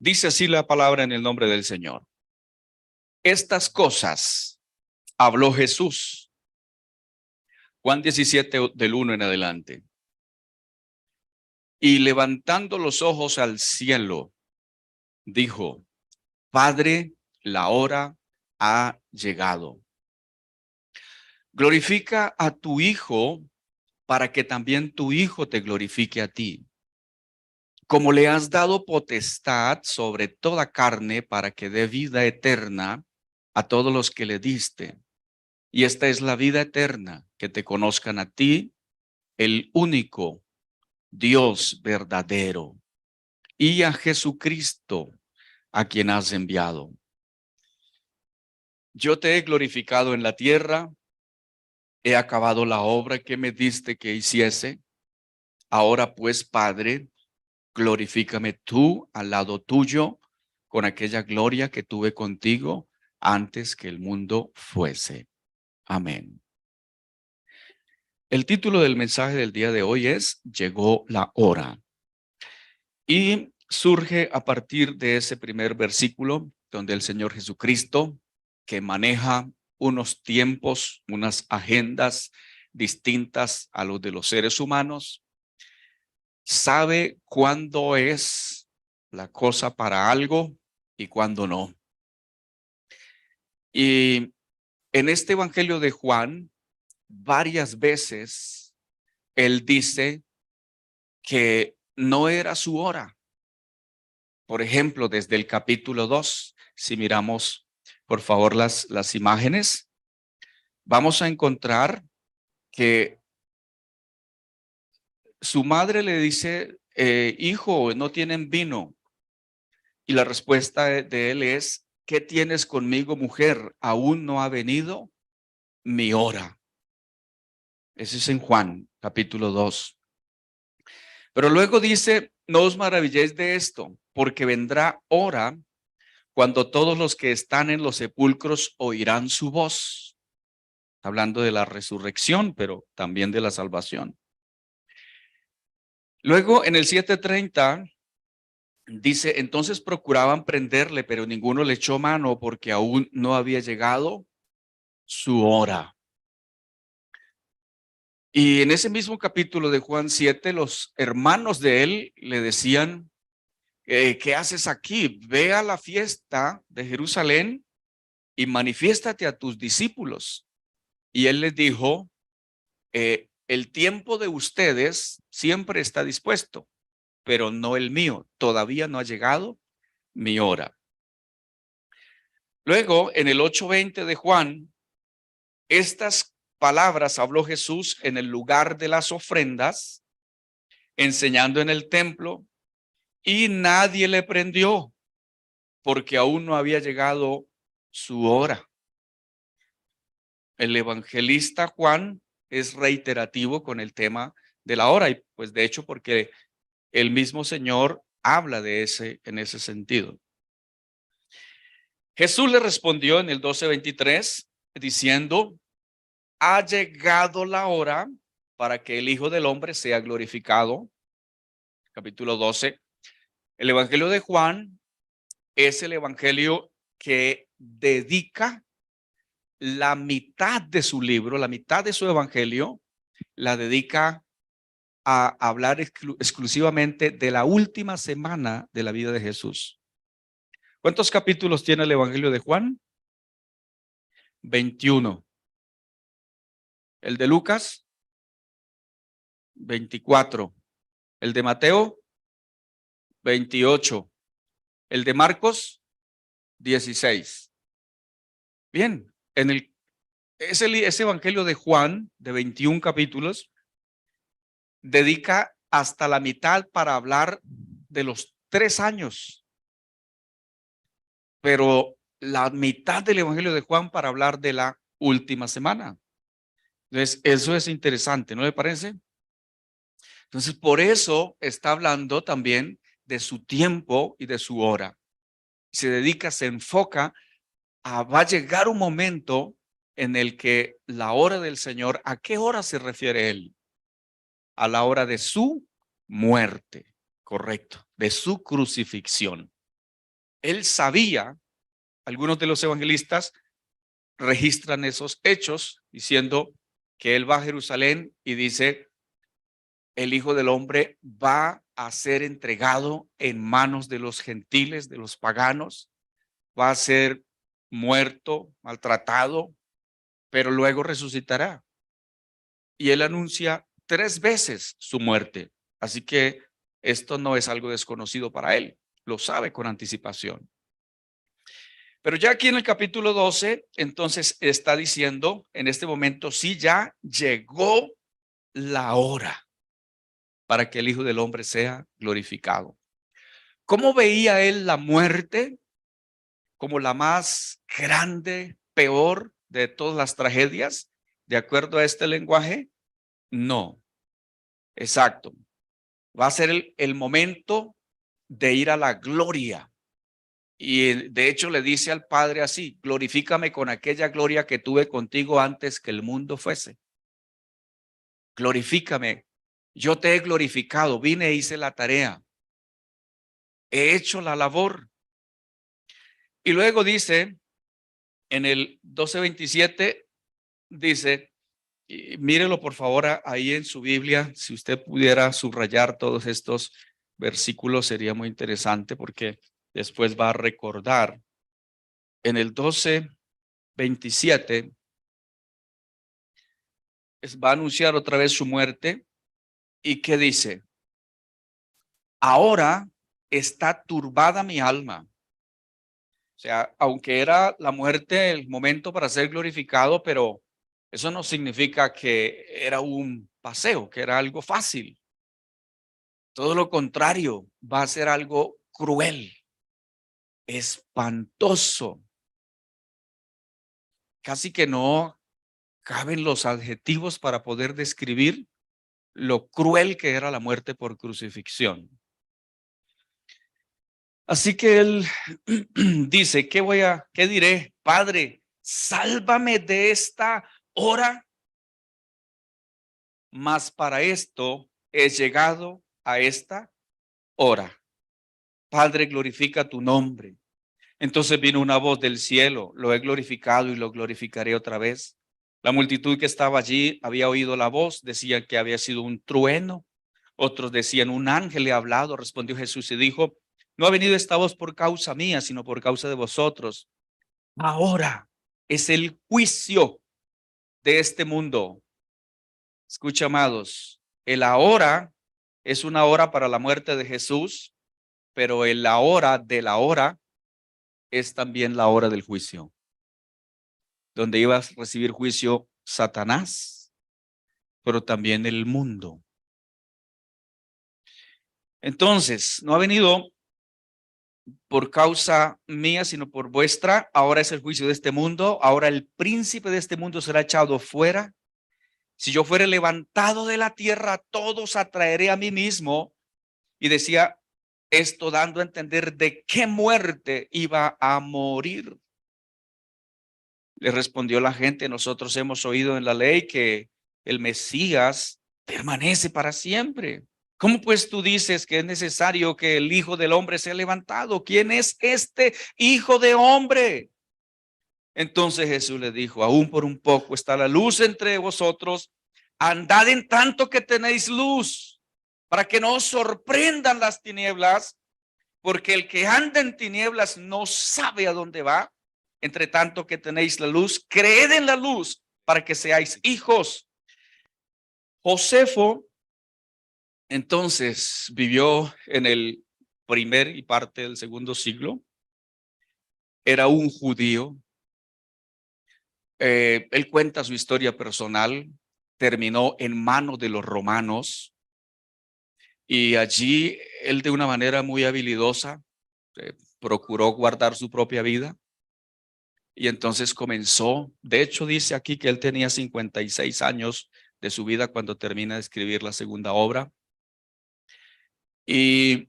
Dice así la palabra en el nombre del Señor. Estas cosas habló Jesús. Juan 17 del 1 en adelante. Y levantando los ojos al cielo, dijo: Padre, la hora ha llegado. Glorifica a tu Hijo para que también tu Hijo te glorifique a ti. Como le has dado potestad sobre toda carne para que dé vida eterna a todos los que le diste. Y esta es la vida eterna, que te conozcan a ti, el único Dios verdadero, y a Jesucristo, a quien has enviado. Yo te he glorificado en la tierra, he acabado la obra que me diste que hiciese. Ahora pues, Padre, glorifícame tú al lado tuyo con aquella gloria que tuve contigo antes que el mundo fuese. Amén. El título del mensaje del día de hoy es Llegó la hora. Y surge a partir de ese primer versículo donde el Señor Jesucristo, que maneja unos tiempos, unas agendas distintas a los de los seres humanos, sabe cuándo es la cosa para algo y cuándo no. Y en este Evangelio de Juan, varias veces él dice que no era su hora. Por ejemplo, desde el capítulo 2, si miramos por favor las imágenes, vamos a encontrar que su madre le dice, hijo, no tienen vino. Y la respuesta de él es, ¿qué tienes conmigo, mujer? Aún no ha venido mi hora. Ese es en Juan, capítulo 2. Pero luego dice, no os maravilléis de esto, porque vendrá hora cuando todos los que están en los sepulcros oirán su voz. Hablando de la resurrección, pero también de la salvación. Luego en el 7:30 dice, entonces procuraban prenderle, pero ninguno le echó mano porque aún no había llegado su hora. Y en ese mismo capítulo de Juan 7, los hermanos de él le decían, ¿qué haces aquí? Ve a la fiesta de Jerusalén y manifiéstate a tus discípulos. Y él les dijo, el tiempo de ustedes siempre está dispuesto, pero no el mío. Todavía no ha llegado mi hora. Luego, en el 8:20 de Juan, estas palabras habló Jesús en el lugar de las ofrendas, enseñando en el templo, y nadie le prendió, porque aún no había llegado su hora. El evangelista Juan es reiterativo con el tema de la hora, y pues de hecho porque el mismo Señor habla en ese sentido. Jesús le respondió en el 12:23 diciendo, ha llegado la hora para que el Hijo del Hombre sea glorificado. Capítulo 12. El Evangelio de Juan es el Evangelio que dedica la mitad de su libro, la mitad de su Evangelio, la dedica a hablar exclusivamente de la última semana de la vida de Jesús. ¿Cuántos capítulos tiene el Evangelio de Juan? 21. El de Lucas, 24. El de Mateo, 28. El de Marcos, 16. Bien, ese Evangelio de Juan, de 21 capítulos, dedica hasta la mitad para hablar de los 3 años. Pero la mitad del Evangelio de Juan para hablar de la última semana. Entonces, eso es interesante, ¿no le parece? Entonces, por eso está hablando también de su tiempo y de su hora. Se dedica, se enfoca va a llegar un momento en el que la hora del Señor, ¿a qué hora se refiere él? A la hora de su muerte, correcto, de su crucifixión. Él sabía, algunos de los evangelistas registran esos hechos diciendo que él va a Jerusalén y dice, el Hijo del Hombre va a ser entregado en manos de los gentiles, de los paganos, va a ser muerto, maltratado, pero luego resucitará. Y él anuncia 3 veces su muerte. Así que esto no es algo desconocido para él, lo sabe con anticipación. Pero ya aquí en el capítulo 12, entonces está diciendo, en este momento, sí, ya llegó la hora para que el Hijo del Hombre sea glorificado. ¿Cómo veía él la muerte? Como la más grande, peor de todas las tragedias, de acuerdo a este lenguaje. No, exacto. Va a ser el momento de ir a la gloria. Y de hecho le dice al Padre así, glorifícame con aquella gloria que tuve contigo antes que el mundo fuese. Glorifícame. Yo te he glorificado, vine e hice la tarea. He hecho la labor. Y luego dice, en el 12:27, dice, y mírelo por favor ahí en su Biblia, si usted pudiera subrayar todos estos versículos sería muy interesante porque después va a recordar. En el 12:27 va a anunciar otra vez su muerte. ¿Y qué dice? Ahora está turbada mi alma. O sea, aunque era la muerte el momento para ser glorificado, pero eso no significa que era un paseo, que era algo fácil. Todo lo contrario, va a ser algo cruel, espantoso. Casi que no caben los adjetivos para poder describir lo cruel que era la muerte por crucifixión. Así que él dice, ¿qué diré? Padre, sálvame de esta hora, mas para esto he llegado a esta hora. Padre, glorifica tu nombre. Entonces vino una voz del cielo, lo he glorificado y lo glorificaré otra vez. La multitud que estaba allí había oído la voz, decían que había sido un trueno. Otros decían, un ángel le ha hablado. Respondió Jesús y dijo, no ha venido esta voz por causa mía, sino por causa de vosotros. Ahora es el juicio de este mundo. Escucha, amados, el ahora es una hora para la muerte de Jesús, pero el ahora de la hora es también la hora del juicio, donde iba a recibir juicio Satanás, pero también el mundo. Entonces, no ha venido por causa mía, sino por vuestra. Ahora es el juicio de este mundo. Ahora el príncipe de este mundo será echado fuera. Si yo fuere levantado de la tierra, todos atraeré a mí mismo. Y decía esto dando a entender de qué muerte iba a morir. Le respondió la gente, nosotros hemos oído en la ley que el Mesías permanece para siempre. ¿Cómo pues tú dices que es necesario que el Hijo del Hombre sea levantado? ¿Quién es este Hijo de Hombre? Entonces Jesús le dijo, aún por un poco está la luz entre vosotros, andad en tanto que tenéis luz, para que no os sorprendan las tinieblas, porque el que anda en tinieblas no sabe a dónde va. Entre tanto que tenéis la luz, creed en la luz para que seáis hijos. Josefo entonces vivió en el primer y parte del segundo siglo. Era un judío. Él cuenta su historia personal. Terminó en manos de los romanos y allí él de una manera muy habilidosa procuró guardar su propia vida. Y entonces comenzó, de hecho dice aquí que él tenía 56 años de su vida cuando termina de escribir la segunda obra. Y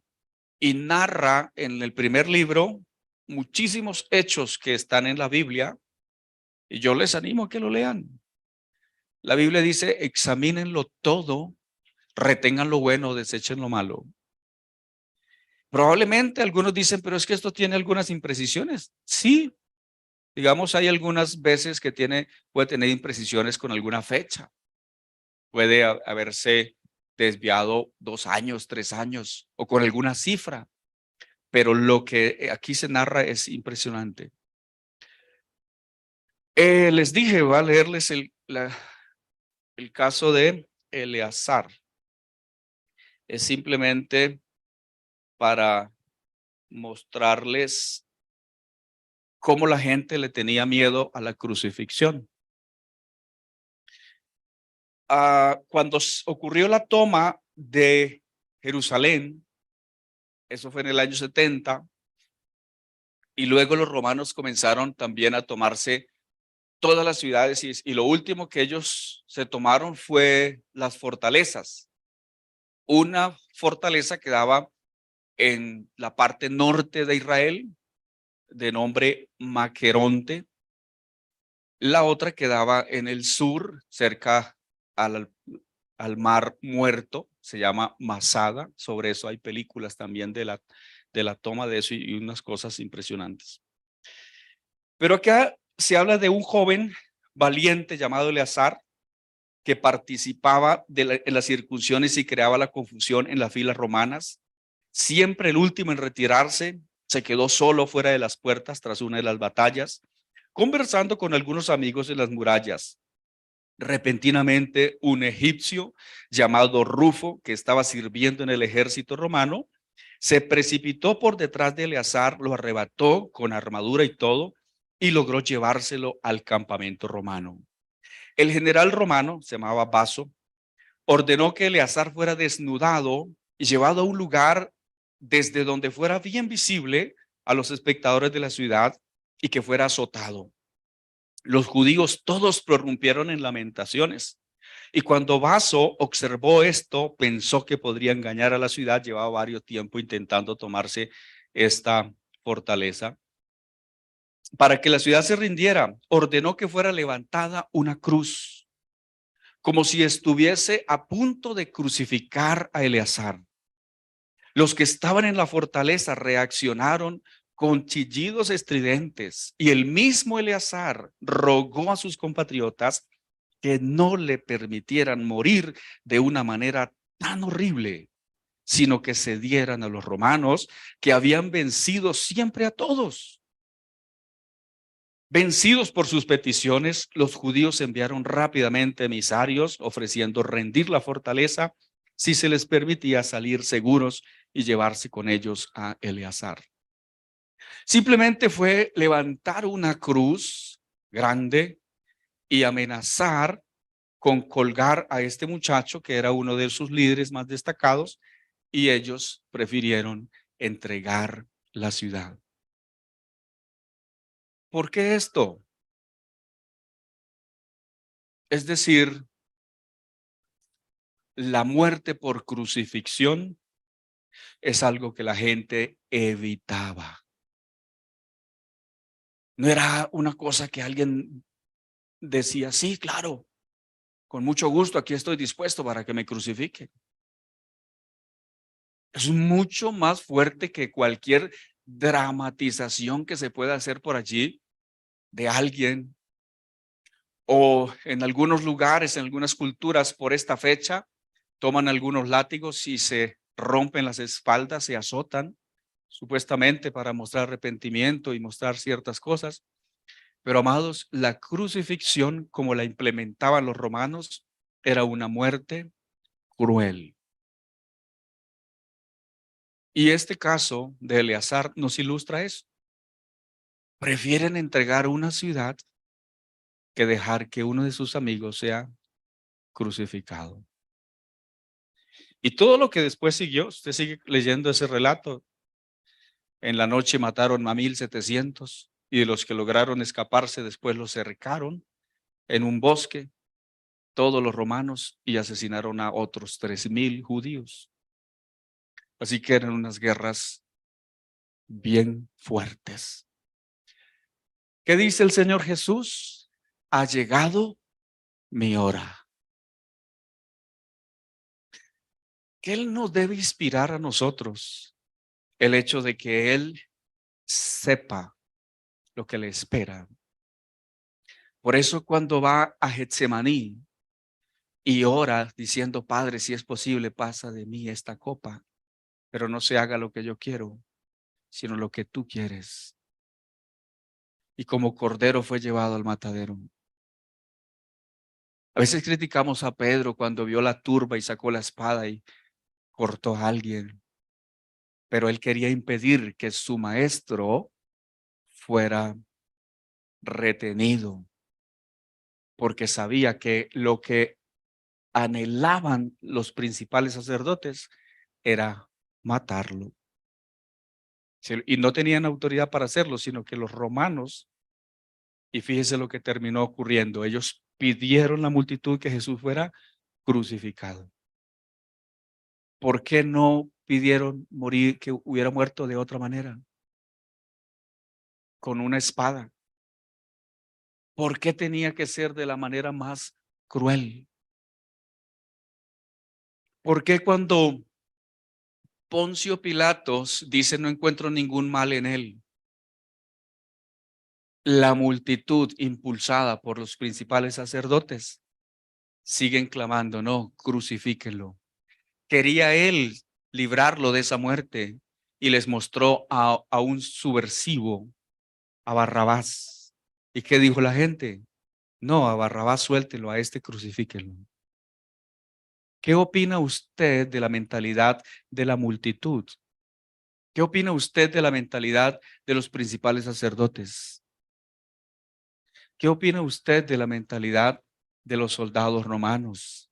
narra en el primer libro muchísimos hechos que están en la Biblia. Y yo les animo a que lo lean. La Biblia dice, examínenlo todo, retengan lo bueno, desechen lo malo. Probablemente algunos dicen, pero es que esto tiene algunas imprecisiones. Sí, digamos, hay algunas veces que puede tener imprecisiones con alguna fecha. Puede haberse desviado 2 años, 3 años o con alguna cifra. Pero lo que aquí se narra es impresionante. Les dije, voy a leerles el caso de Eleazar. Es simplemente para mostrarles cómo la gente le tenía miedo a la crucifixión. Cuando ocurrió la toma de Jerusalén, eso fue en el año 70, y luego los romanos comenzaron también a tomarse todas las ciudades y lo último que ellos se tomaron fue las fortalezas. Una fortaleza que daba en la parte norte de Israel, de nombre Maqueronte. La otra quedaba en el sur, cerca al mar Muerto, se llama Masada. Sobre eso hay películas también de la toma de eso y unas cosas impresionantes. Pero acá se habla de un joven valiente llamado Eleazar que participaba en las circunciones y creaba la confusión en las filas romanas. Siempre el último en retirarse, se quedó solo fuera de las puertas tras una de las batallas, conversando con algunos amigos en las murallas. Repentinamente, un egipcio llamado Rufo, que estaba sirviendo en el ejército romano, se precipitó por detrás de Eleazar, lo arrebató con armadura y todo, y logró llevárselo al campamento romano. El general romano, se llamaba Baso, ordenó que Eleazar fuera desnudado y llevado a un lugar desde donde fuera bien visible a los espectadores de la ciudad y que fuera azotado. Los judíos todos prorrumpieron en lamentaciones. Y cuando Baso observó esto, pensó que podría engañar a la ciudad. Llevaba varios tiempo intentando tomarse esta fortaleza. Para que la ciudad se rindiera, ordenó que fuera levantada una cruz, como si estuviese a punto de crucificar a Eleazar. Los que estaban en la fortaleza reaccionaron con chillidos estridentes y el mismo Eleazar rogó a sus compatriotas que no le permitieran morir de una manera tan horrible, sino que cedieran a los romanos que habían vencido siempre a todos. Vencidos por sus peticiones, los judíos enviaron rápidamente emisarios ofreciendo rendir la fortaleza si se les permitía salir seguros y llevarse con ellos a Eleazar. Simplemente fue levantar una cruz grande y amenazar con colgar a este muchacho que era uno de sus líderes más destacados, y ellos prefirieron entregar la ciudad. ¿Por qué esto? Es decir, la muerte por crucifixión es algo que la gente evitaba. No era una cosa que alguien decía, sí, claro, con mucho gusto, aquí estoy dispuesto para que me crucifique. Es mucho más fuerte que cualquier dramatización que se pueda hacer por allí de alguien, o en algunos lugares, en algunas culturas, por esta fecha, toman algunos látigos y se rompen las espaldas, se azotan, supuestamente para mostrar arrepentimiento y mostrar ciertas cosas. Pero amados, la crucifixión, como la implementaban los romanos, era una muerte cruel. Y este caso de Eleazar nos ilustra eso. Prefieren entregar una ciudad que dejar que uno de sus amigos sea crucificado. Y todo lo que después siguió, usted sigue leyendo ese relato. En la noche mataron a 1,700 y de los que lograron escaparse después los cercaron en un bosque, todos los romanos, y asesinaron a otros 3,000 judíos. Así que eran unas guerras bien fuertes. ¿Qué dice el Señor Jesús? Ha llegado mi hora. Que Él nos debe inspirar a nosotros el hecho de que él sepa lo que le espera. Por eso cuando va a Getsemaní y ora diciendo, Padre, si es posible, pasa de mí esta copa, pero no se haga lo que yo quiero, sino lo que tú quieres. Y como cordero fue llevado al matadero. A veces criticamos a Pedro cuando vio la turba y sacó la espada y cortó a alguien, pero él quería impedir que su maestro fuera retenido, porque sabía que lo que anhelaban los principales sacerdotes era matarlo. Y no tenían autoridad para hacerlo, sino que los romanos, y fíjese lo que terminó ocurriendo, ellos pidieron la multitud que Jesús fuera crucificado. ¿Por qué no pidieron morir, que hubiera muerto de otra manera? Con una espada. ¿Por qué tenía que ser de la manera más cruel? ¿Por qué cuando Poncio Pilatos dice no encuentro ningún mal en él, la multitud impulsada por los principales sacerdotes siguen clamando, no, crucifíquenlo? Quería él librarlo de esa muerte y les mostró a un subversivo, a Barrabás. ¿Y qué dijo la gente? No, a Barrabás suéltelo, a este crucifíquenlo. ¿Qué opina usted de la mentalidad de la multitud? ¿Qué opina usted de la mentalidad de los principales sacerdotes? ¿Qué opina usted de la mentalidad de los soldados romanos?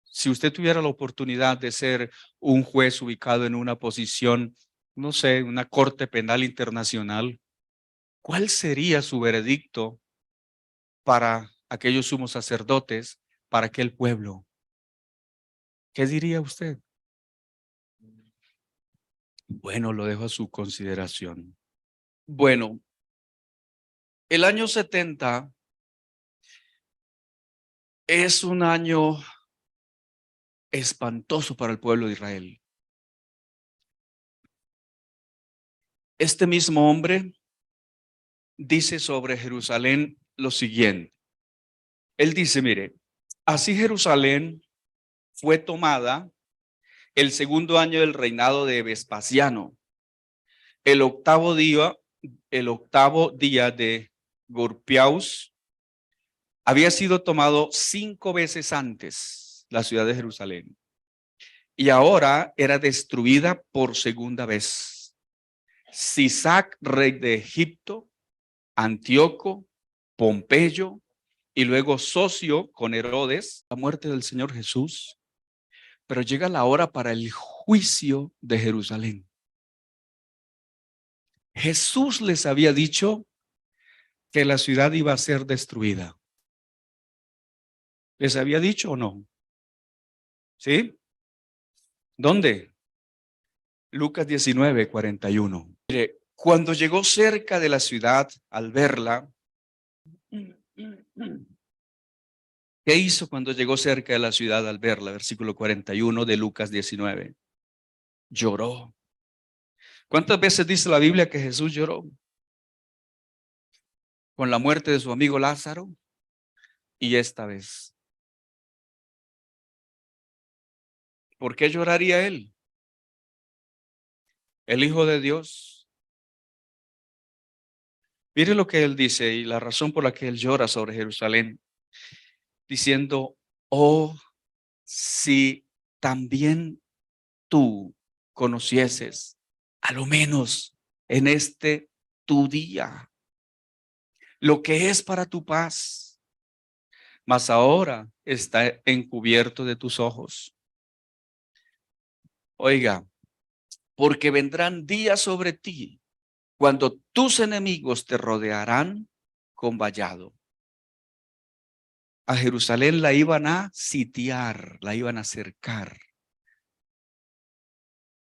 Si usted tuviera la oportunidad de ser un juez ubicado en una posición, no sé, una corte penal internacional, ¿cuál sería su veredicto para aquellos sumos sacerdotes, para aquel pueblo? ¿Qué diría usted? Bueno, lo dejo a su consideración. Bueno, el año 70 es un año espantoso para el pueblo de Israel. Este mismo hombre dice sobre Jerusalén lo siguiente. Él dice, mire, así Jerusalén fue tomada el segundo año del reinado de Vespasiano, el octavo día, el octavo día de Gorpiaus. Había sido tomado 5 veces antes la ciudad de Jerusalén y ahora era destruida por segunda vez. Sisac, rey de Egipto, Antíoco, Pompeyo y luego socio con Herodes, la muerte del Señor Jesús. Pero llega la hora para el juicio de Jerusalén. Jesús les había dicho que la ciudad iba a ser destruida. ¿Les había dicho o no? ¿Sí? ¿Dónde? Lucas 19:41. Mire, cuando llegó cerca de la ciudad, al verla, ¿qué hizo cuando llegó cerca de la ciudad al verla? Versículo 41 de Lucas 19. Lloró. ¿Cuántas veces dice la Biblia que Jesús lloró? Con la muerte de su amigo Lázaro y esta vez. ¿Por qué lloraría él? El Hijo de Dios. Mire lo que él dice y la razón por la que él llora sobre Jerusalén, diciendo, oh, si también tú conocieses, a lo menos en este tu día, lo que es para tu paz, mas ahora está encubierto de tus ojos. Oiga, porque vendrán días sobre ti cuando tus enemigos te rodearán con vallado. A Jerusalén la iban a sitiar, la iban a cercar.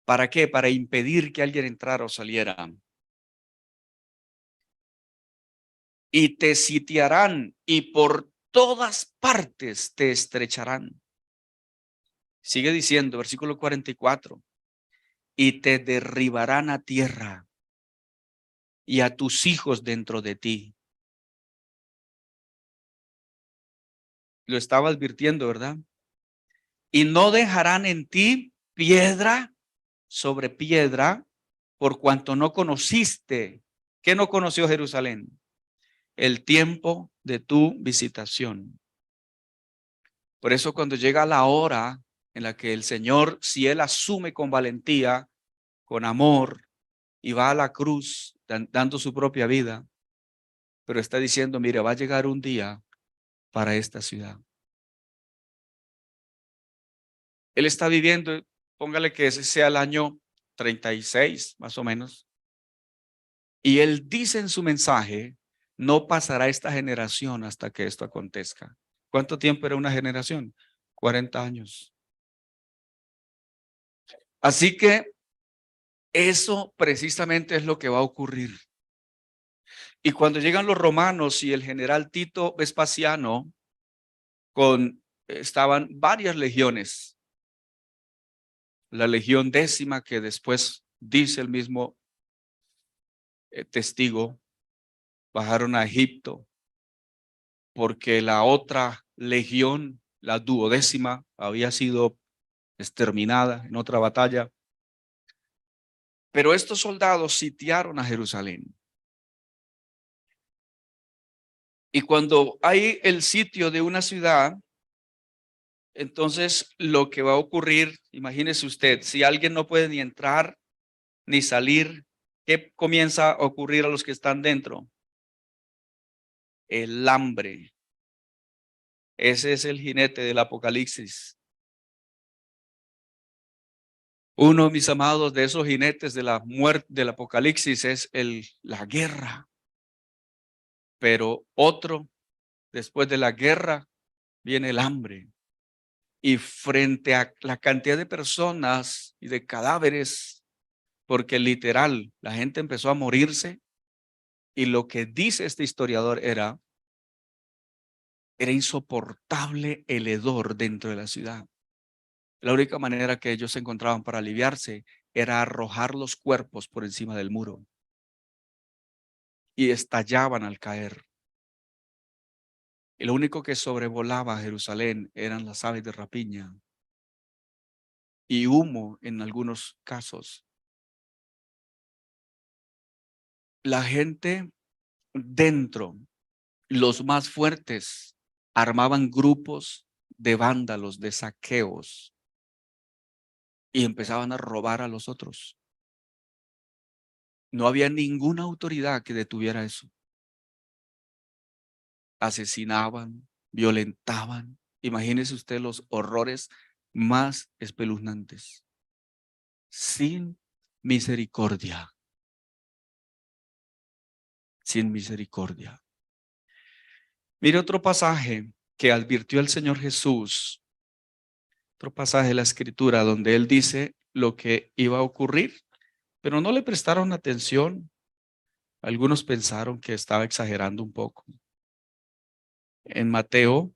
¿Para qué? Para impedir que alguien entrara o saliera. Y te sitiarán y por todas partes te estrecharán. Sigue diciendo, versículo 44, y te derribarán a tierra y a tus hijos dentro de ti. Lo estaba advirtiendo, ¿verdad? Y no dejarán en ti piedra sobre piedra, por cuanto no conociste. ¿Qué no conoció Jerusalén? El tiempo de tu visitación. Por eso cuando llega la hora en la que el Señor, si Él asume con valentía, con amor, y va a la cruz dando su propia vida, pero está diciendo, mire, va a llegar un día para esta ciudad. Él está viviendo, póngale que ese sea el año 36, más o menos. Y él dice en su mensaje, no pasará esta generación hasta que esto acontezca. ¿Cuánto tiempo era una generación? 40 años. Así que eso precisamente es lo que va a ocurrir. Y cuando llegan los romanos y el general Tito Vespasiano, estaban varias legiones. La legión 10ª, que después dice el mismo testigo, bajaron a Egipto, porque la otra legión, la 12ª, había sido exterminada en otra batalla. Pero estos soldados sitiaron a Jerusalén. Y cuando hay el sitio de una ciudad, entonces lo que va a ocurrir, imagínese usted, si alguien no puede ni entrar ni salir, ¿qué comienza a ocurrir a los que están dentro? El hambre. Ese es el jinete del Apocalipsis. Uno, mis amados, de esos jinetes de la muerte del Apocalipsis es la guerra. Pero otro, después de la guerra, viene el hambre. Y frente a la cantidad de personas y de cadáveres, porque literal, la gente empezó a morirse, y lo que dice este historiador era insoportable el hedor dentro de la ciudad. La única manera que ellos encontraban para aliviarse era arrojar los cuerpos por encima del muro, y estallaban al caer. Y lo único que sobrevolaba Jerusalén eran las aves de rapiña y humo en algunos casos. La gente dentro, los más fuertes, armaban grupos de vándalos, de saqueos, y empezaban a robar a los otros. No había ninguna autoridad que detuviera eso. Asesinaban, violentaban. Imagínese usted los horrores más espeluznantes. Sin misericordia. Sin misericordia. Mire otro pasaje que advirtió el Señor Jesús. Otro pasaje de la Escritura donde Él dice lo que iba a ocurrir, pero no le prestaron atención. Algunos pensaron que estaba exagerando un poco. En Mateo,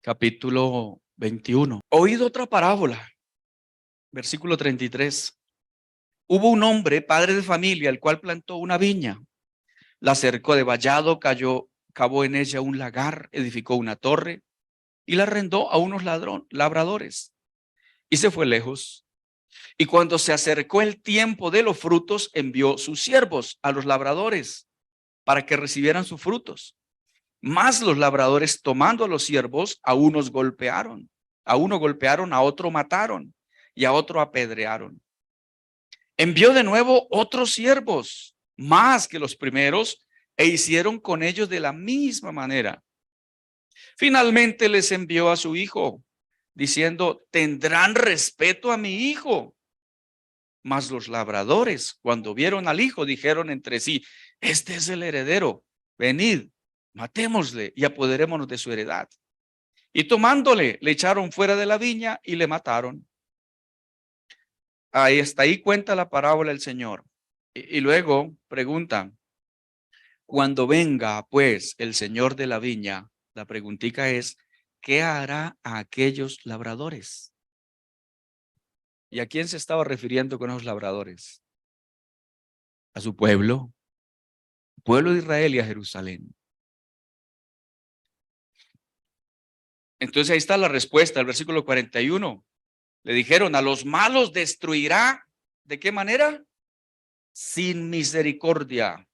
capítulo 21. Oído otra parábola, versículo 33. Hubo un hombre, padre de familia, el cual plantó una viña, la cercó de vallado, cavó en ella un lagar, edificó una torre y la arrendó a unos labradores, y se fue lejos. Y cuando se acercó el tiempo de los frutos, envió sus siervos a los labradores para que recibieran sus frutos. Mas los labradores, tomando a los siervos, a uno golpearon, a otro mataron y a otro apedrearon. Envió de nuevo otros siervos, más que los primeros, e hicieron con ellos de la misma manera. Finalmente les envió a su hijo, diciendo: tendrán respeto a mi hijo. Mas los labradores, cuando vieron al hijo, dijeron entre sí: este es el heredero, venid, matémosle y apoderémonos de su heredad. Y tomándole, le echaron fuera de la viña y le mataron. Ahí está, ahí cuenta la parábola el Señor. Y luego preguntan: cuando venga pues el Señor de la viña, la preguntica es: ¿qué hará a aquellos labradores? ¿Y a quién se estaba refiriendo con los labradores? A su pueblo de Israel y a Jerusalén. Entonces ahí está la respuesta, el versículo 41. Le dijeron, a los malos destruirá. ¿De qué manera? Sin misericordia.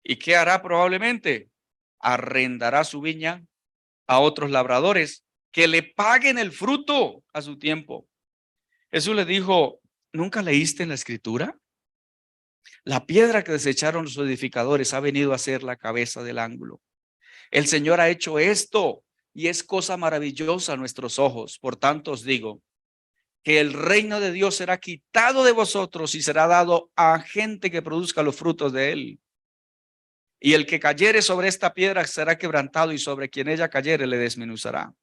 ¿Y qué hará probablemente? Arrendará su viña a otros labradores que le paguen el fruto a su tiempo. Jesús le dijo, ¿nunca leíste en la escritura? La piedra que desecharon los edificadores ha venido a ser la cabeza del ángulo. El Señor ha hecho esto y es cosa maravillosa a nuestros ojos. Por tanto os digo que el reino de Dios será quitado de vosotros y será dado a gente que produzca los frutos de él. Y el que cayere sobre esta piedra será quebrantado y sobre quien ella cayere le desmenuzará.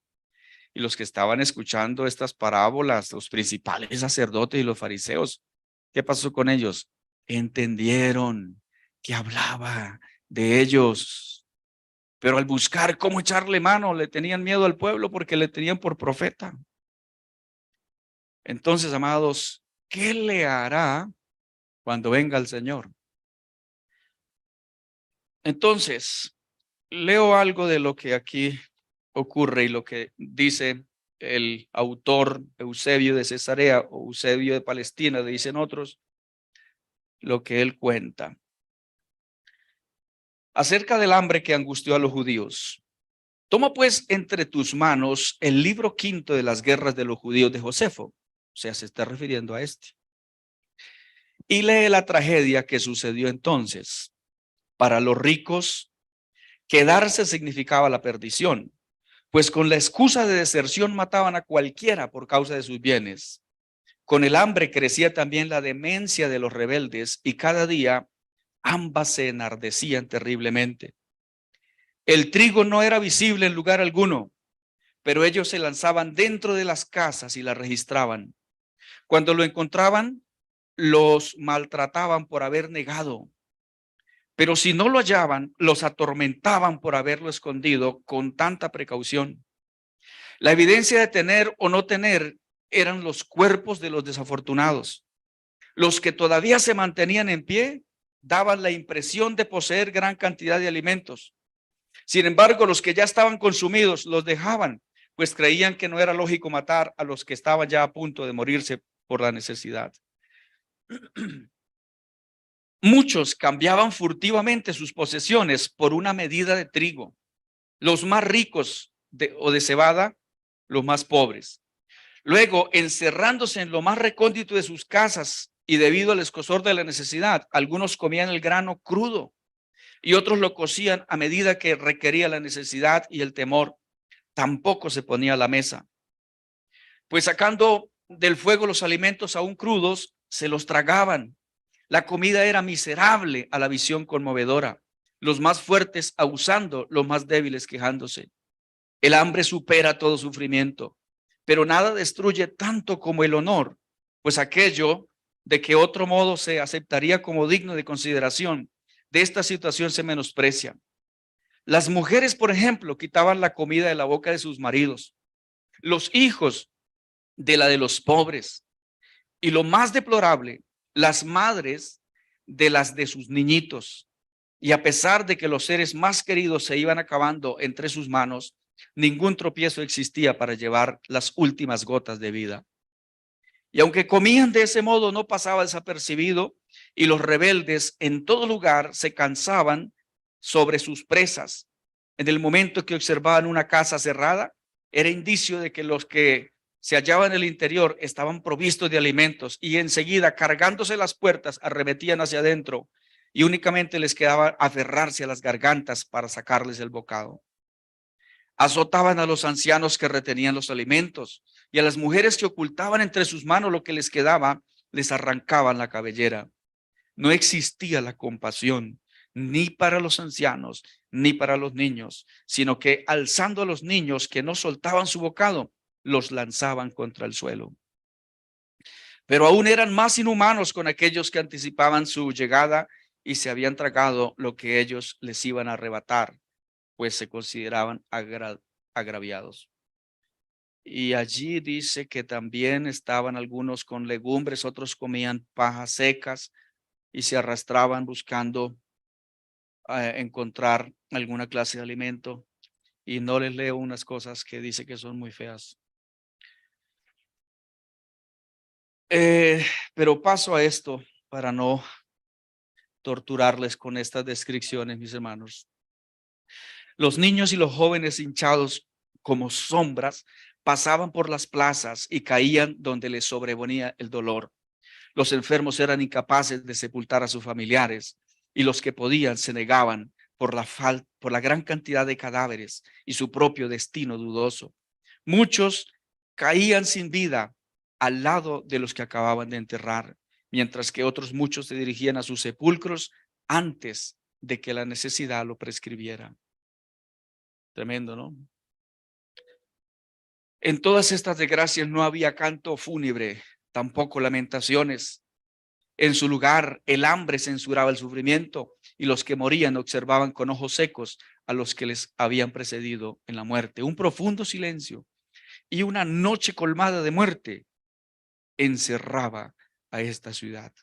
Y los que estaban escuchando estas parábolas, los principales sacerdotes y los fariseos, ¿qué pasó con ellos? Entendieron que hablaba de ellos, pero al buscar cómo echarle mano, le tenían miedo al pueblo porque le tenían por profeta. Entonces, amados, ¿qué le hará cuando venga el Señor? Entonces, leo algo de lo que aquí ocurre y lo que dice el autor Eusebio de Cesarea o Eusebio de Palestina, dicen otros, lo que él cuenta acerca del hambre que angustió a los judíos. Toma pues entre tus manos el libro quinto de las guerras de los judíos de Josefo, o sea, se está refiriendo a este, y lee la tragedia que sucedió entonces. Para los ricos, quedarse significaba la perdición, pues con la excusa de deserción mataban a cualquiera por causa de sus bienes. Con el hambre crecía también la demencia de los rebeldes y cada día ambas se enardecían terriblemente. El trigo no era visible en lugar alguno, pero ellos se lanzaban dentro de las casas y la registraban. Cuando lo encontraban, los maltrataban por haber negado. Pero si no lo hallaban, los atormentaban por haberlo escondido con tanta precaución. La evidencia de tener o no tener eran los cuerpos de los desafortunados. Los que todavía se mantenían en pie daban la impresión de poseer gran cantidad de alimentos. Sin embargo, los que ya estaban consumidos los dejaban, pues creían que no era lógico matar a los que estaban ya a punto de morirse por la necesidad. Muchos cambiaban furtivamente sus posesiones por una medida de trigo. Los más ricos o de cebada, los más pobres. Luego, encerrándose en lo más recóndito de sus casas y debido al escozor de la necesidad, algunos comían el grano crudo y otros lo cocían a medida que requería la necesidad y el temor. Tampoco se ponía a la mesa, pues sacando del fuego los alimentos aún crudos, se los tragaban. La comida era miserable a la visión conmovedora, los más fuertes abusando, los más débiles quejándose. El hambre supera todo sufrimiento, pero nada destruye tanto como el honor, pues aquello de que otro modo se aceptaría como digno de consideración, de esta situación se menosprecia. Las mujeres, por ejemplo, quitaban la comida de la boca de sus maridos, los hijos de la de los pobres, y lo más deplorable, las madres de las de sus niñitos. Y a pesar de que los seres más queridos se iban acabando entre sus manos, ningún tropiezo existía para llevar las últimas gotas de vida. Y aunque comían de ese modo, no pasaba desapercibido, y los rebeldes en todo lugar se cansaban sobre sus presas. En el momento que observaban una casa cerrada, era indicio de que los que se hallaban en el interior estaban provistos de alimentos, y enseguida, cargándose las puertas, arremetían hacia adentro, y únicamente les quedaba aferrarse a las gargantas para sacarles el bocado. Azotaban a los ancianos que retenían los alimentos, y a las mujeres que ocultaban entre sus manos lo que les quedaba, les arrancaban la cabellera. No existía la compasión ni para los ancianos ni para los niños, sino que alzando a los niños que no soltaban su bocado, los lanzaban contra el suelo. Pero aún eran más inhumanos con aquellos que anticipaban su llegada y se habían tragado lo que ellos les iban a arrebatar, pues se consideraban agraviados. Y allí dice que también estaban algunos con legumbres, otros comían pajas secas y se arrastraban buscando encontrar alguna clase de alimento. Y no les leo unas cosas que dice que son muy feas. Pero paso a esto para no torturarles con estas descripciones, mis hermanos. Los niños y los jóvenes hinchados como sombras pasaban por las plazas y caían donde les sobrevenía el dolor. Los enfermos eran incapaces de sepultar a sus familiares y los que podían se negaban por la gran cantidad de cadáveres y su propio destino dudoso. Muchos caían sin vida al lado de los que acababan de enterrar, mientras que otros muchos se dirigían a sus sepulcros antes de que la necesidad lo prescribiera. Tremendo, ¿no? En todas estas desgracias no había canto fúnebre, tampoco lamentaciones. En su lugar, el hambre censuraba el sufrimiento y los que morían observaban con ojos secos a los que les habían precedido en la muerte. Un profundo silencio y una noche colmada de muerte encerraba a esta ciudad.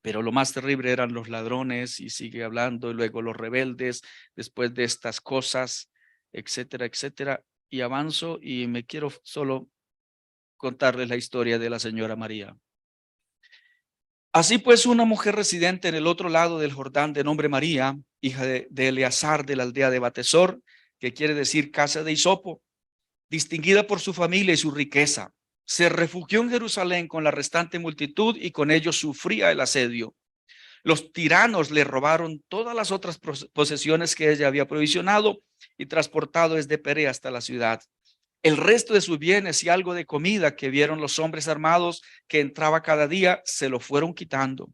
Pero lo más terrible eran los ladrones, y sigue hablando, y luego los rebeldes, después de estas cosas, etcétera, etcétera. Y avanzo y me quiero solo contarles la historia de la señora María. Así pues, una mujer residente en el otro lado del Jordán de nombre María, hija de Eleazar de la aldea de Batesor, que quiere decir casa de hisopo, distinguida por su familia y su riqueza, se refugió en Jerusalén con la restante multitud y con ellos sufría el asedio. Los tiranos le robaron todas las otras posesiones que ella había provisionado y transportado desde Perea hasta la ciudad. El resto de sus bienes y algo de comida que vieron los hombres armados que entraba cada día, se lo fueron quitando.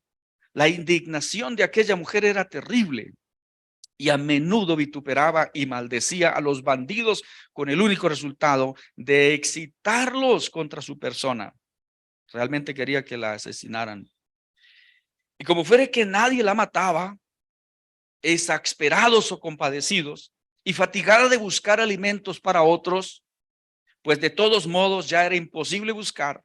La indignación de aquella mujer era terrible y a menudo vituperaba y maldecía a los bandidos con el único resultado de excitarlos contra su persona. Realmente quería que la asesinaran. Y como fuere que nadie la mataba, exasperados o compadecidos y fatigada de buscar alimentos para otros, pues de todos modos ya era imposible buscar,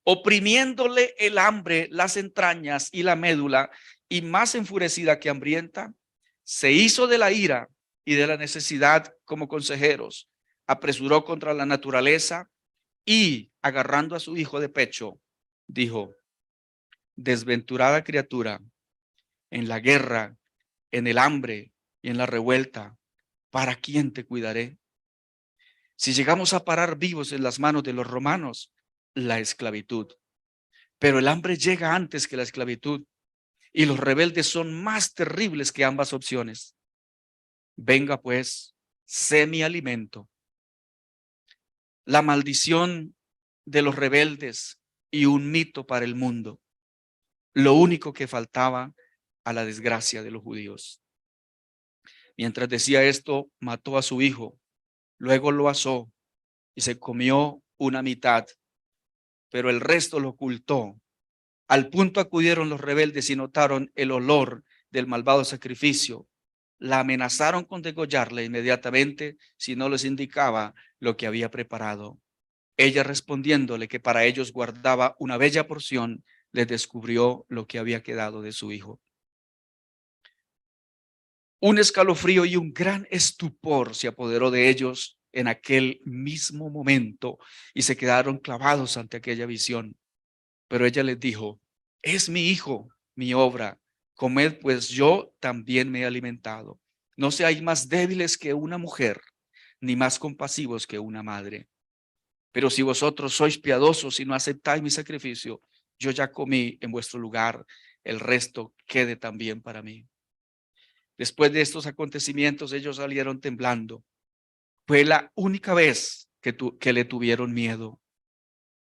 oprimiéndole el hambre, las entrañas y la médula, y más enfurecida que hambrienta, se hizo de la ira y de la necesidad como consejeros, apresuró contra la naturaleza y, agarrando a su hijo de pecho, dijo: desventurada criatura, en la guerra, en el hambre y en la revuelta, ¿para quién te cuidaré? Si llegamos a parar vivos en las manos de los romanos, la esclavitud. Pero el hambre llega antes que la esclavitud y los rebeldes son más terribles que ambas opciones. Venga pues, sé mi alimento. La maldición de los rebeldes y un mito para el mundo. Lo único que faltaba a la desgracia de los judíos. Mientras decía esto, mató a su hijo, luego lo asó y se comió una mitad, pero el resto lo ocultó. Al punto acudieron los rebeldes y notaron el olor del malvado sacrificio. La amenazaron con degollarla inmediatamente si no les indicaba lo que había preparado. Ella, respondiéndole que para ellos guardaba una bella porción, les descubrió lo que había quedado de su hijo. Un escalofrío y un gran estupor se apoderó de ellos en aquel mismo momento y se quedaron clavados ante aquella visión. Pero ella les dijo: es mi hijo, mi obra, comed pues, yo también me he alimentado. No seáis más débiles que una mujer, ni más compasivos que una madre. Pero si vosotros sois piadosos y no aceptáis mi sacrificio, yo ya comí en vuestro lugar, el resto quede también para mí. Después de estos acontecimientos, ellos salieron temblando. Fue la única vez que le tuvieron miedo,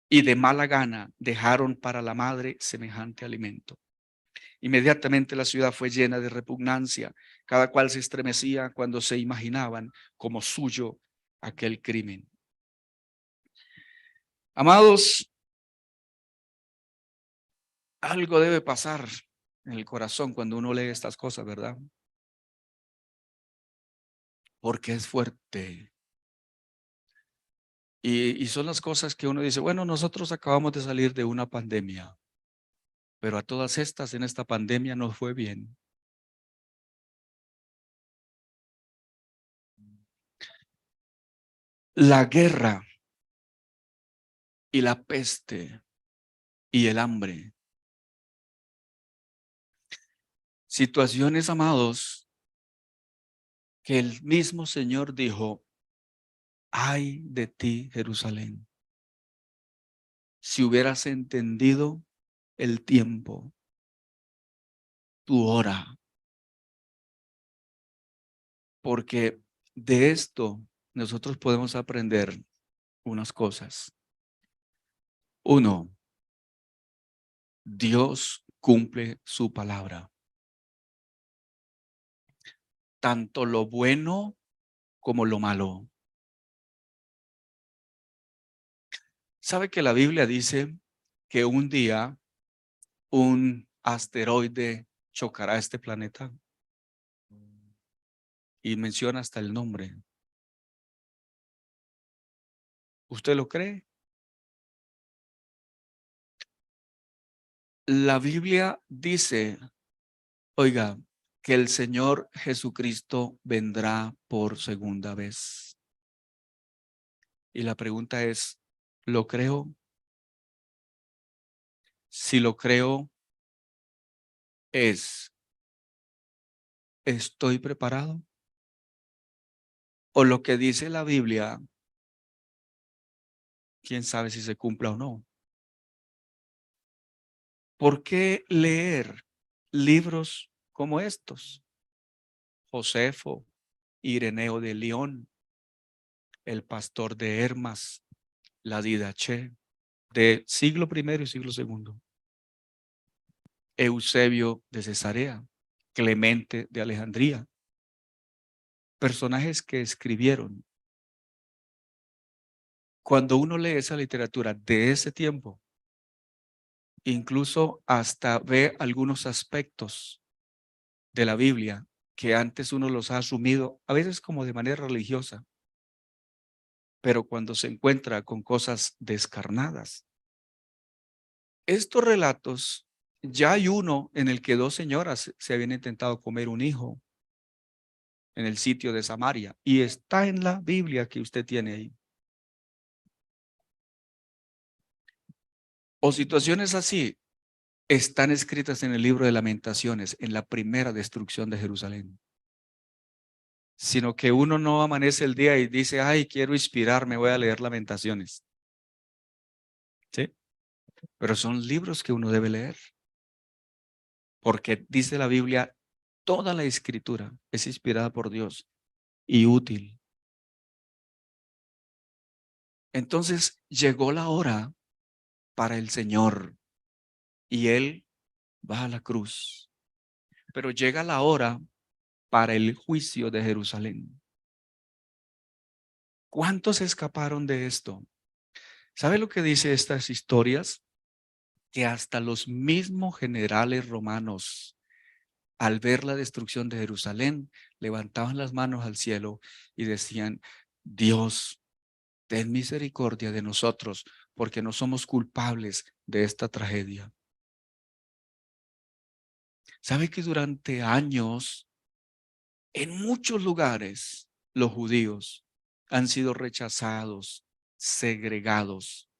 y de mala gana dejaron para la madre semejante alimento. Inmediatamente la ciudad fue llena de repugnancia. Cada cual se estremecía cuando se imaginaban como suyo aquel crimen. Amados, algo debe pasar en el corazón cuando uno lee estas cosas, ¿verdad? porque es fuerte. Y son las cosas que uno dice, bueno, nosotros acabamos de salir de una pandemia, pero a todas estas en esta pandemia nos fue bien. La guerra y la peste y el hambre. Situaciones, amados, que el mismo Señor dijo, ay de ti, Jerusalén, si hubieras entendido el tiempo, tu hora, porque de esto nosotros podemos aprender unas cosas. Uno, Dios cumple su palabra, tanto lo bueno como lo malo. ¿Sabe que la Biblia dice que un día un asteroide chocará este planeta? Y menciona hasta el nombre. ¿Usted lo cree? La Biblia dice, oiga, que el Señor Jesucristo vendrá por segunda vez. Y la pregunta es, ¿lo creo? Si lo creo, ¿estoy preparado? O lo que dice la Biblia, quién sabe si se cumpla o no. ¿Por qué leer libros como estos? Josefo, Ireneo de León, el pastor de Hermas, la Didaché, de siglo primero y siglo segundo, Eusebio de Cesarea, Clemente de Alejandría, personajes que escribieron. Cuando uno lee esa literatura de ese tiempo, incluso hasta ve algunos aspectos de la Biblia que antes uno los ha asumido, a veces como de manera religiosa, pero cuando se encuentra con cosas descarnadas. Estos relatos, ya hay uno en el que dos señoras se habían intentado comer un hijo en el sitio de Samaria y está en la Biblia que usted tiene ahí. O situaciones así están escritas en el libro de Lamentaciones, en la primera destrucción de Jerusalén. Sino que uno no amanece el día y dice, ay, quiero inspirarme, voy a leer Lamentaciones. ¿Sí? Pero son libros que uno debe leer. Porque dice la Biblia, toda la escritura es inspirada por Dios y útil. Entonces llegó la hora para el Señor y Él va a la cruz. Pero llega la hora para el juicio de Jerusalén. ¿Cuántos escaparon de esto? ¿Sabe lo que dice estas historias? Que hasta los mismos generales romanos, al ver la destrucción de Jerusalén, levantaban las manos al cielo y decían, Dios, ten misericordia de nosotros, porque no somos culpables de esta tragedia. ¿Sabe que durante años, en muchos lugares, los judíos han sido rechazados, segregados,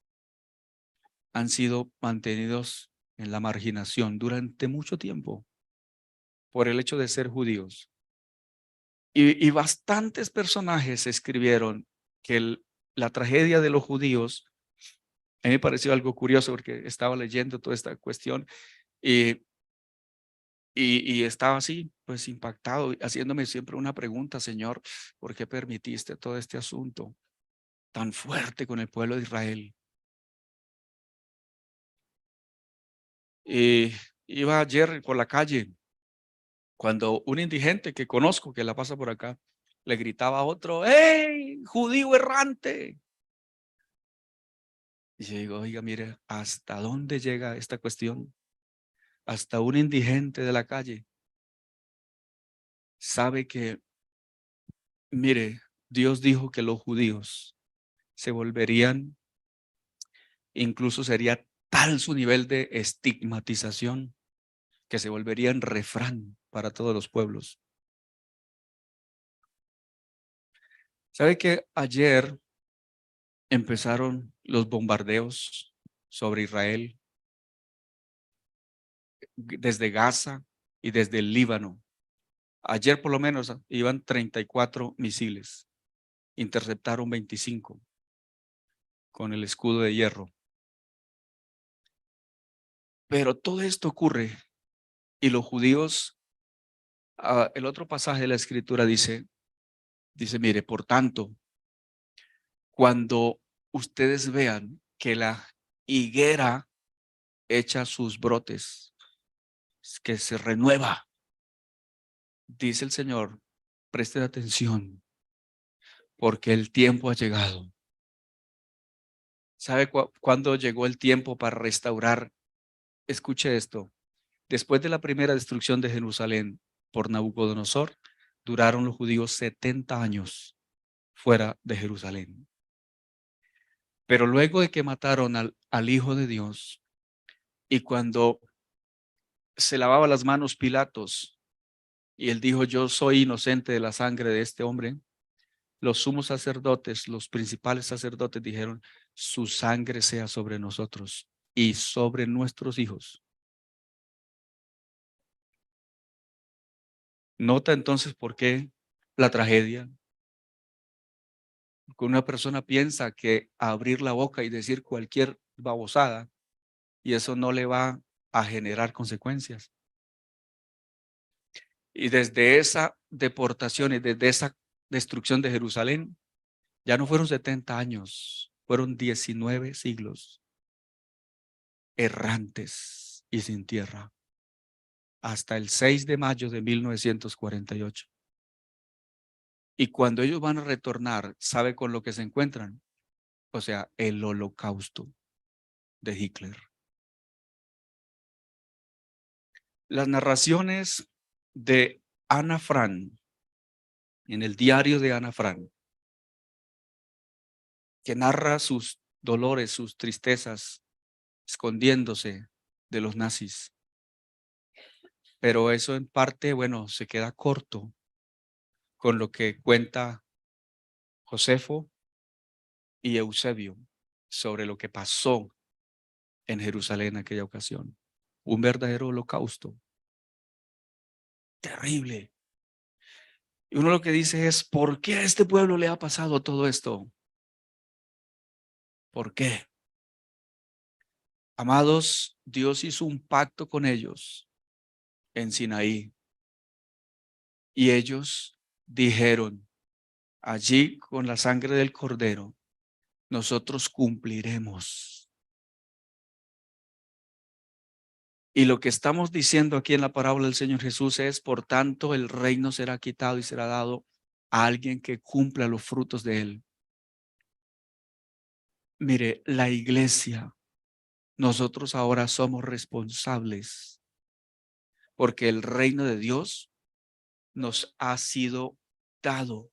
han sido mantenidos en la marginación durante mucho tiempo por el hecho de ser judíos? Y bastantes personajes escribieron que la tragedia de los judíos, a mí me pareció algo curioso porque estaba leyendo toda esta cuestión y, y estaba así, pues impactado, haciéndome siempre una pregunta, Señor, ¿por qué permitiste todo este asunto tan fuerte con el pueblo de Israel? Y iba ayer por la calle cuando un indigente que conozco que la pasa por acá le gritaba a otro, ¡hey, judío errante! Y yo digo, oiga, mire, ¿hasta dónde llega esta cuestión? Hasta un indigente de la calle sabe que Mire, Dios dijo que los judíos se volverían, incluso sería tal su nivel de estigmatización, que se volverían refrán para todos los pueblos. ¿Sabe que ayer empezaron los bombardeos sobre Israel desde Gaza y desde el Líbano? Ayer por lo menos iban 34 misiles, interceptaron 25 con el escudo de hierro. Pero todo esto ocurre y los judíos, el otro pasaje de la escritura dice, mire, por tanto, cuando ustedes vean que la higuera echa sus brotes, que se renueva, dice el Señor, presten atención, porque el tiempo ha llegado. ¿Sabe cuándo llegó el tiempo para restaurar? Escuche esto. Después de la primera destrucción de Jerusalén por Nabucodonosor, duraron los judíos 70 años fuera de Jerusalén. Pero luego de que mataron al Hijo de Dios, y cuando se lavaba las manos Pilatos, y él dijo, yo soy inocente de la sangre de este hombre, los sumos sacerdotes, los principales sacerdotes dijeron, su sangre sea sobre nosotros y sobre nuestros hijos. Nota entonces por qué la tragedia. Porque una persona piensa que abrir la boca y decir cualquier babosada, y eso no le va a generar consecuencias. Y desde esa deportación y desde esa destrucción de Jerusalén, ya no fueron 70 años, fueron 19 siglos errantes y sin tierra, hasta el 6 de mayo de 1948. Y cuando ellos van a retornar, ¿sabe con lo que se encuentran? O sea, el holocausto de Hitler. Las narraciones de Ana Frank, en el diario de Ana Frank, que narra sus dolores, sus tristezas, escondiéndose de los nazis. Pero eso en parte, bueno, se queda corto con lo que cuenta Josefo y Eusebio sobre lo que pasó en Jerusalén en aquella ocasión. Un verdadero holocausto. Terrible. Y uno lo que dice es, ¿por qué a este pueblo le ha pasado todo esto? ¿Por qué? Amados, Dios hizo un pacto con ellos en Sinaí y ellos dijeron, allí con la sangre del cordero, nosotros cumpliremos. Y lo que estamos diciendo aquí en la parábola del Señor Jesús es, por tanto, el reino será quitado y será dado a alguien que cumpla los frutos de él. Mire, la iglesia, nosotros ahora somos responsables porque el reino de Dios nos ha sido dado.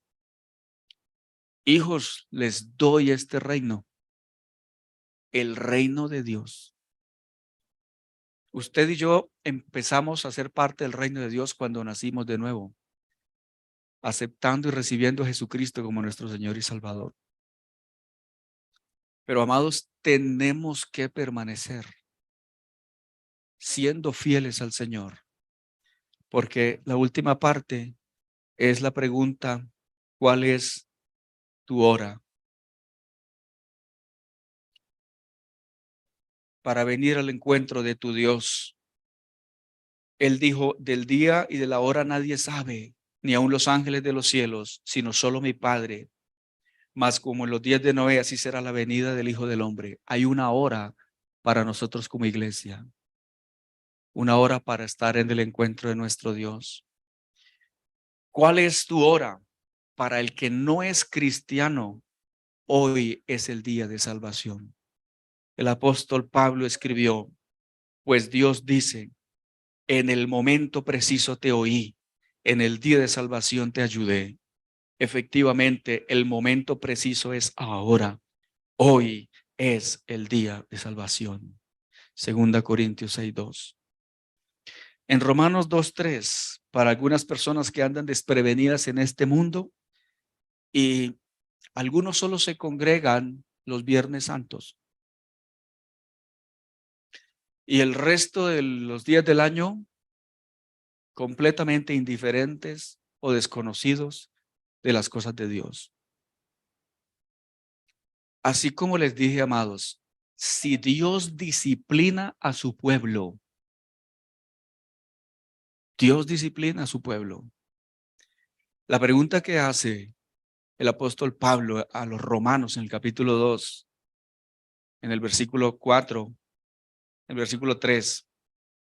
Hijos, les doy este reino, el reino de Dios. Usted y yo empezamos a ser parte del reino de Dios cuando nacimos de nuevo, aceptando y recibiendo a Jesucristo como nuestro Señor y Salvador. Pero amados, tenemos que permanecer siendo fieles al Señor, porque la última parte es la pregunta, ¿cuál es tu hora? Para venir al encuentro de tu Dios. Él dijo, del día y de la hora nadie sabe, ni aun los ángeles de los cielos, sino solo mi Padre. Mas como en los días de Noé, así será la venida del Hijo del Hombre. Hay una hora para nosotros como iglesia, una hora para estar en el encuentro de nuestro Dios. ¿Cuál es tu hora? Para el que no es cristiano, hoy es el día de salvación. El apóstol Pablo escribió, pues Dios dice, en el momento preciso te oí, en el día de salvación te ayudé. Efectivamente, el momento preciso es ahora. Hoy es el día de salvación. 2 Corintios 6:2. En Romanos 2:3, para algunas personas que andan desprevenidas en este mundo y algunos solo se congregan los Viernes Santos y el resto de los días del año completamente indiferentes o desconocidos de las cosas de Dios. Así como les dije, amados, si Dios disciplina a su pueblo, Dios disciplina a su pueblo. La pregunta que hace el apóstol Pablo a los romanos en el capítulo 2, en el versículo 4, el versículo 3,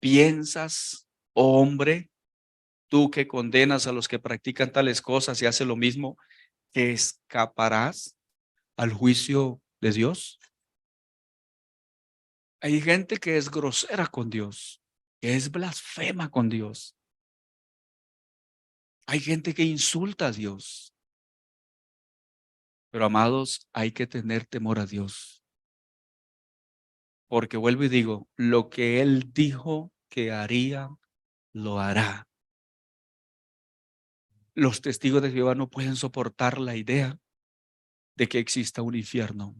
¿piensas, oh hombre, tú que condenas a los que practican tales cosas y haces lo mismo, que escaparás al juicio de Dios? Hay gente que es grosera con Dios, que es blasfema con Dios. Hay gente que insulta a Dios. Pero amados, hay que tener temor a Dios. Porque vuelvo y digo, lo que Él dijo que haría, lo hará. Los testigos de Jehová no pueden soportar la idea de que exista un infierno.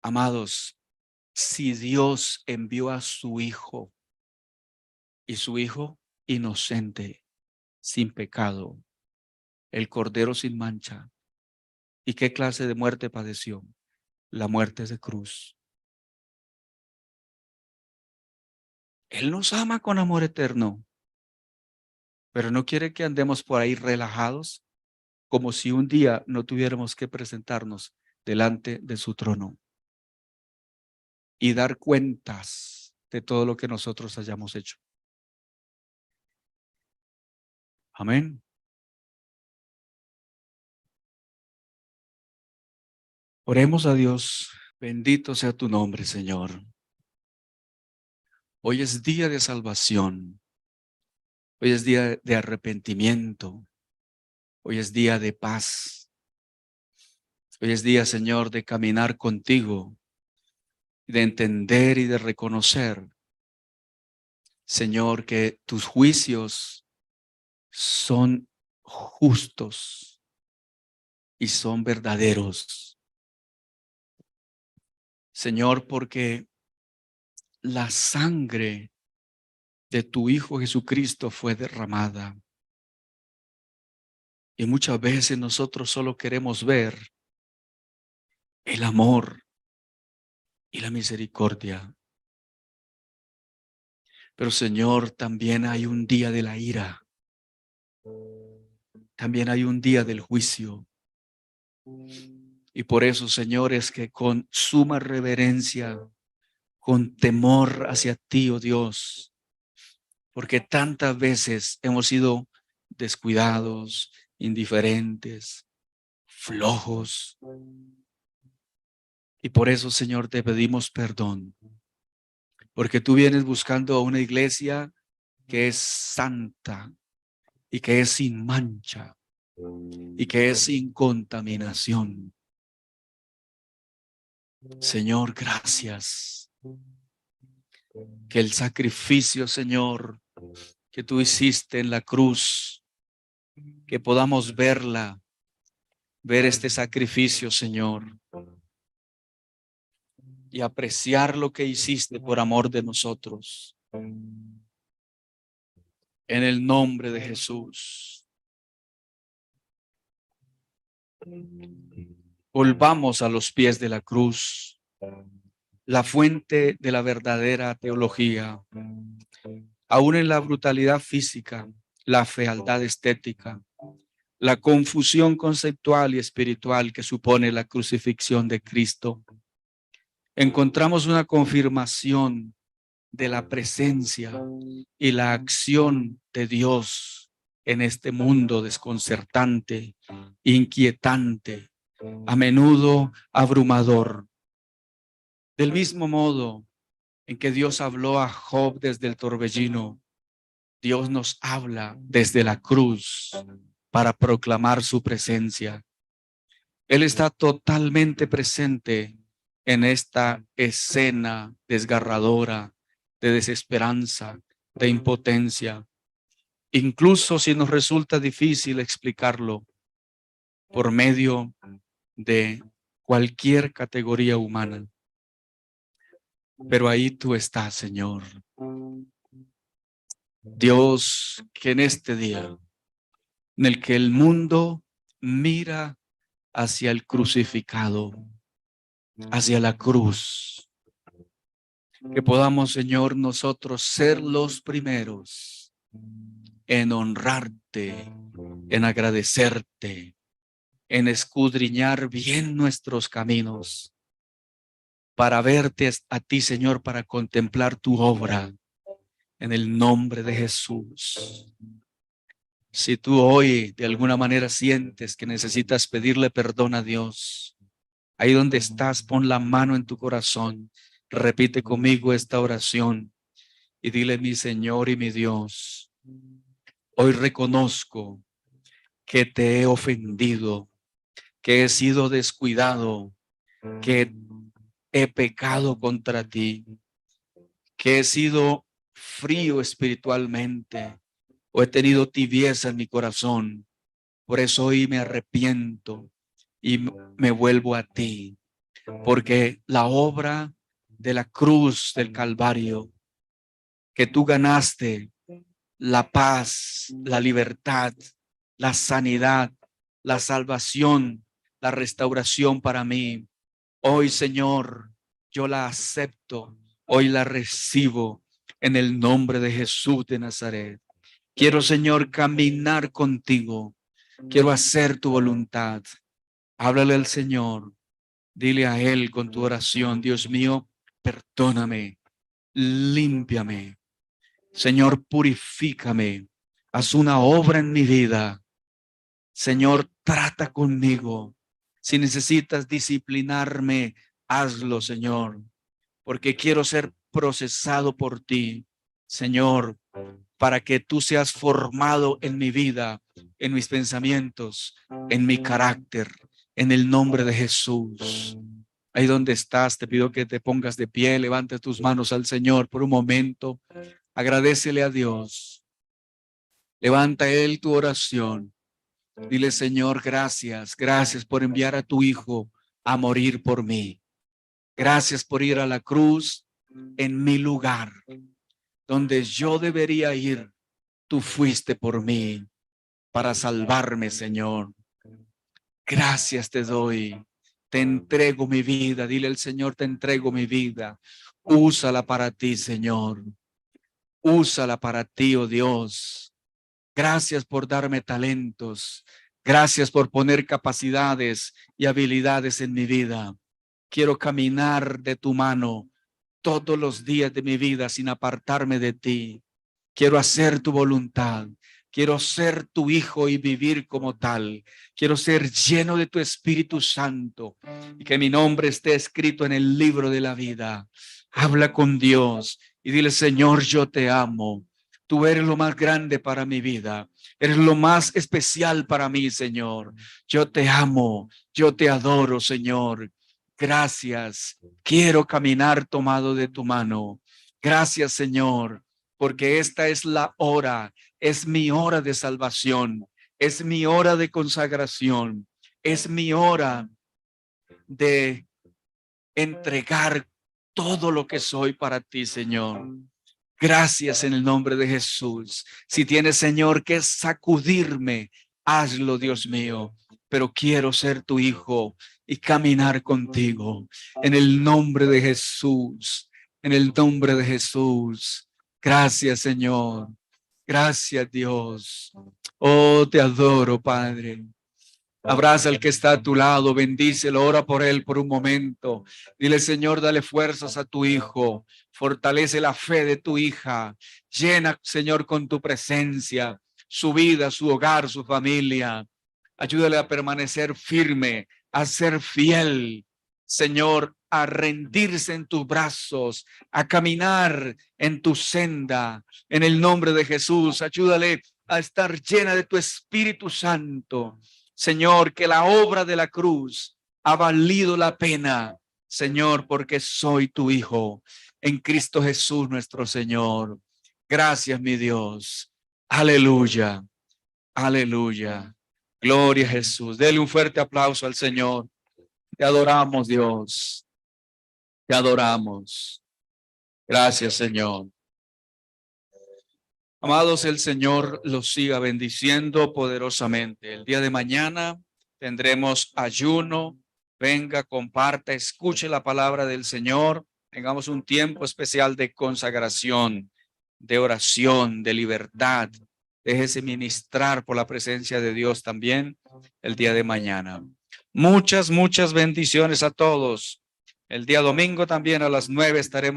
Amados, si Dios envió a su Hijo y su Hijo inocente, sin pecado, el Cordero sin mancha, ¿y qué clase de muerte padeció? La muerte de cruz. Él nos ama con amor eterno, pero no quiere que andemos por ahí relajados, como si un día no tuviéramos que presentarnos delante de su trono y dar cuentas de todo lo que nosotros hayamos hecho. Amén. Oremos a Dios. Bendito sea tu nombre, Señor. Hoy es día de salvación. Hoy es día de arrepentimiento. Hoy es día de paz. Hoy es día, Señor, de caminar contigo, de entender y de reconocer, Señor, que tus juicios son justos y son verdaderos. Señor, porque la sangre de tu Hijo Jesucristo fue derramada. Y muchas veces nosotros solo queremos ver el amor y la misericordia. Pero Señor, también hay un día de la ira. También hay un día del juicio. Y por eso, Señor, es que con suma reverencia, con temor hacia ti, oh Dios, porque tantas veces hemos sido descuidados, indiferentes, flojos. Y por eso, Señor, te pedimos perdón, porque tú vienes buscando a una iglesia que es santa y que es sin mancha y que es sin contaminación. Señor, gracias. Que el sacrificio, Señor, que tú hiciste en la cruz, que podamos ver este sacrificio, Señor, y apreciar lo que hiciste por amor de nosotros. En el nombre de Jesús. Volvamos a los pies de la cruz, la fuente de la verdadera teología. Aún en la brutalidad física, la fealdad estética, la confusión conceptual y espiritual que supone la crucifixión de Cristo, encontramos una confirmación de la presencia y la acción de Dios en este mundo desconcertante, inquietante, a menudo abrumador. Del mismo modo en que Dios habló a Job desde el torbellino, Dios nos habla desde la cruz para proclamar su presencia. Él está totalmente presente en esta escena desgarradora de desesperanza, de impotencia. Incluso si nos resulta difícil explicarlo por medio de cualquier categoría humana. Pero ahí tú estás, Señor. Dios, que en este día en el que el mundo mira hacia el crucificado, hacia la cruz, que podamos, Señor, nosotros ser los primeros en honrarte, en agradecerte, en escudriñar bien nuestros caminos, para verte a ti, Señor, para contemplar tu obra en el nombre de Jesús. Si tú hoy de alguna manera sientes que necesitas pedirle perdón a Dios, ahí donde estás, pon la mano en tu corazón, repite conmigo esta oración y dile: mi Señor y mi Dios, hoy reconozco que te he ofendido, que he sido descuidado, que he pecado contra ti, que he sido frío espiritualmente o he tenido tibieza en mi corazón. Por eso hoy me arrepiento y me vuelvo a ti, porque la obra de la cruz del Calvario, que tú ganaste, la paz, la libertad, la sanidad, la salvación, la restauración para mí. Hoy, Señor, yo la acepto, hoy la recibo en el nombre de Jesús de Nazaret. Quiero, Señor, caminar contigo. Quiero hacer tu voluntad. Háblale al Señor. Dile a Él con tu oración: Dios mío, perdóname, límpiame. Señor, purifícame. Haz una obra en mi vida. Señor, trata conmigo. Si necesitas disciplinarme, hazlo, Señor, porque quiero ser procesado por ti, Señor, para que tú seas formado en mi vida, en mis pensamientos, en mi carácter, en el nombre de Jesús. Ahí donde estás, te pido que te pongas de pie, levantes tus manos al Señor por un momento, agradécele a Dios, levanta Él tu oración, dile: Señor, gracias, gracias por enviar a tu Hijo a morir por mí. Gracias por ir a la cruz en mi lugar, donde yo debería ir. Tú fuiste por mí para salvarme, Señor. Gracias te doy. Te entrego mi vida. Dile al Señor: te entrego mi vida. Úsala para ti, Señor. Úsala para ti, oh Dios. Gracias por darme talentos. Gracias por poner capacidades y habilidades en mi vida. Quiero caminar de tu mano todos los días de mi vida sin apartarme de ti. Quiero hacer tu voluntad. Quiero ser tu hijo y vivir como tal. Quiero ser lleno de tu Espíritu Santo y que mi nombre esté escrito en el libro de la vida. Habla con Dios y dile: Señor, yo te amo. Tú eres lo más grande para mi vida. Eres lo más especial para mí, Señor. Yo te amo. Yo te adoro, Señor. Gracias. Quiero caminar tomado de tu mano. Gracias, Señor, porque esta es la hora, es mi hora de salvación, es mi hora de consagración, es mi hora de entregar todo lo que soy para ti, Señor. Gracias en el nombre de Jesús. Si tienes, Señor, que sacudirme, hazlo, Dios mío, pero quiero ser tu hijo y caminar contigo en el nombre de Jesús, en el nombre de Jesús. Gracias, Señor. Gracias, Dios. Oh, te adoro, Padre. Abraza al que está a tu lado, bendícelo, ora por él por un momento. Dile: Señor, dale fuerzas a tu hijo, fortalece la fe de tu hija, llena, Señor, con tu presencia, su vida, su hogar, su familia. Ayúdale a permanecer firme, a ser fiel, Señor, a rendirse en tus brazos, a caminar en tu senda. En el nombre de Jesús, ayúdale a estar llena de tu Espíritu Santo. Señor, que la obra de la cruz ha valido la pena, Señor, porque soy tu hijo en Cristo Jesús nuestro Señor. Gracias, mi Dios. Aleluya. Aleluya. Gloria a Jesús. Dele un fuerte aplauso al Señor. Te adoramos, Dios. Te adoramos. Gracias, Señor. Amados, el Señor los siga bendiciendo poderosamente. El día de mañana tendremos ayuno. Venga, comparta, escuche la palabra del Señor. Tengamos un tiempo especial de consagración, de oración, de libertad. Déjese ministrar por la presencia de Dios también el día de mañana. Muchas bendiciones a todos. El día domingo también a las 9 estaremos